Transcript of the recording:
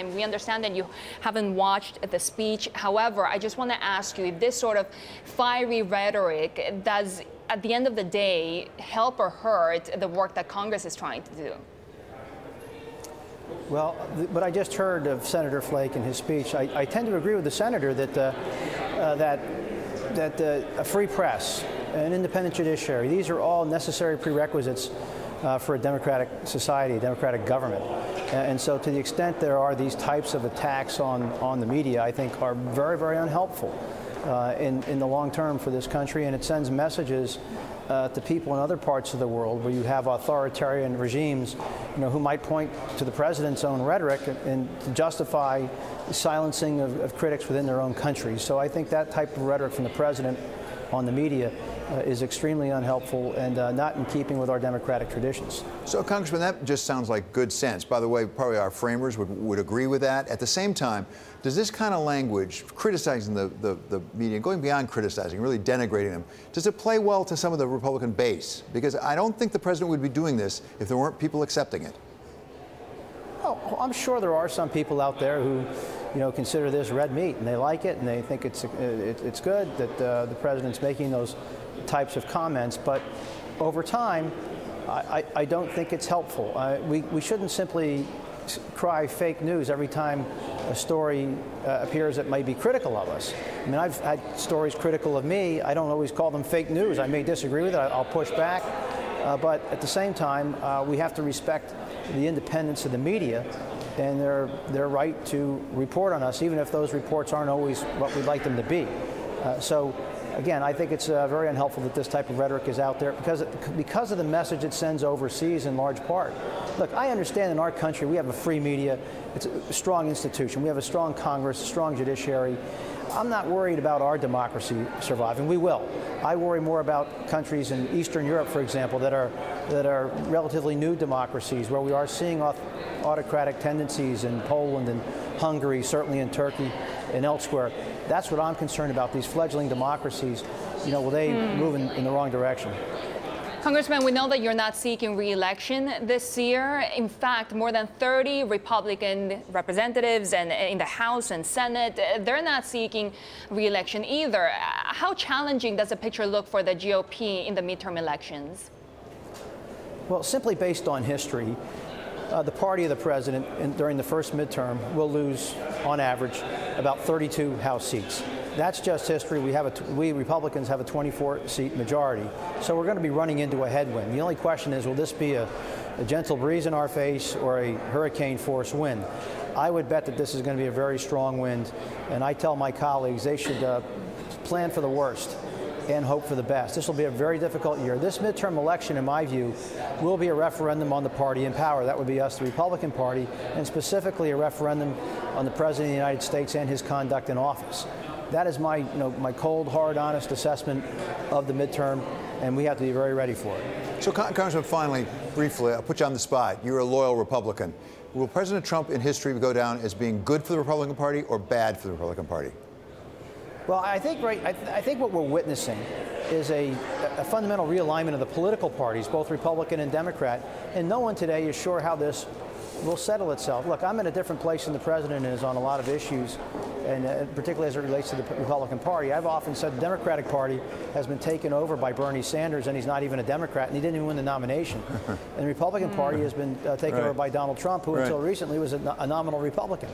We understand that you haven't watched the speech. However, I just want to ask you if this sort of fiery rhetoric does, at the end of the day, help or hurt the work that Congress is trying to do. Well, what I just heard of Senator Flake in his speech, I tend to agree with the senator that a free press, an independent judiciary, these are all necessary prerequisites for a democratic society, a democratic government. And so to the extent there are these types of attacks on the media, I think are very, very unhelpful in the long term for this country. And it sends messages to people in other parts of the world where you have authoritarian regimes, who might point to the president's own rhetoric and to justify silencing of critics within their own countries. So I think that type of rhetoric from the president on the media is extremely unhelpful and not in keeping with our democratic traditions. So, Congressman, that just sounds like good sense. By the way, probably our framers would agree with that. At the same time, does this kind of language, criticizing the media, going beyond criticizing, really denigrating them, does it play well to some of the Republican base? Because I don't think the president would be doing this if there weren't people accepting it. Oh, I'm sure there are some people out there who consider this red meat, and they like it, and they think it's good that the president's making those types of comments. But over time, I don't think it's helpful. We shouldn't simply cry fake news every time a story appears that might be critical of us. I mean, I've had stories critical of me. I don't always call them fake news. I may disagree with it. I'll push back. But at the same time, we have to respect the independence of the media and their right to report on us, even if those reports aren't always what we'd like them to be. So, again, I think it's very unhelpful that this type of rhetoric is out there because of the message it sends overseas in large part. Look, I understand in our country we have a free media. It's a strong institution. We have a strong Congress, a strong judiciary. I'm not worried about our democracy surviving. We will. I worry more about countries in Eastern Europe, for example, that are relatively new democracies, where we are seeing autocratic tendencies in Poland and Hungary, certainly in Turkey and elsewhere. That's what I'm concerned about. These fledgling democracies, will they move in the wrong direction? Congressman, we know that you're not seeking re-election this year. In fact, more than 30 Republican representatives and in the House and Senate, they're not seeking re-election either. How challenging does the picture look for the GOP in the midterm elections? Well, simply based on history, the party of the president during the first midterm will lose, on average, about 32 House seats. That's just history. We Republicans have a 24-seat majority, so we're going to be running into a headwind. The only question is, will this be a gentle breeze in our face or a hurricane-force wind? I would bet that this is going to be a very strong wind, and I tell my colleagues they should plan for the worst and hope for the best. This will be a very difficult year. This midterm election, in my view, will be a referendum on the party in power. That would be us, the Republican Party, and specifically a referendum on the President of the United States and his conduct in office. That is my cold, hard, honest assessment of the midterm, and we have to be very ready for it. So, Congressman, finally, briefly, I'll put you on the spot. You're a loyal Republican. Will President Trump in history go down as being good for the Republican Party or bad for the Republican Party? Well, I think what we're witnessing is a fundamental realignment of the political parties, both Republican and Democrat, and no one today is sure how this will settle itself. Look, I'm in a different place than the president is on a lot of issues, and particularly as it relates to the Republican Party. I've often said the Democratic Party has been taken over by Bernie Sanders, and he's not even a Democrat, and he didn't even win the nomination. And the Republican Party has been taken over by Donald Trump, who until recently was a nominal Republican.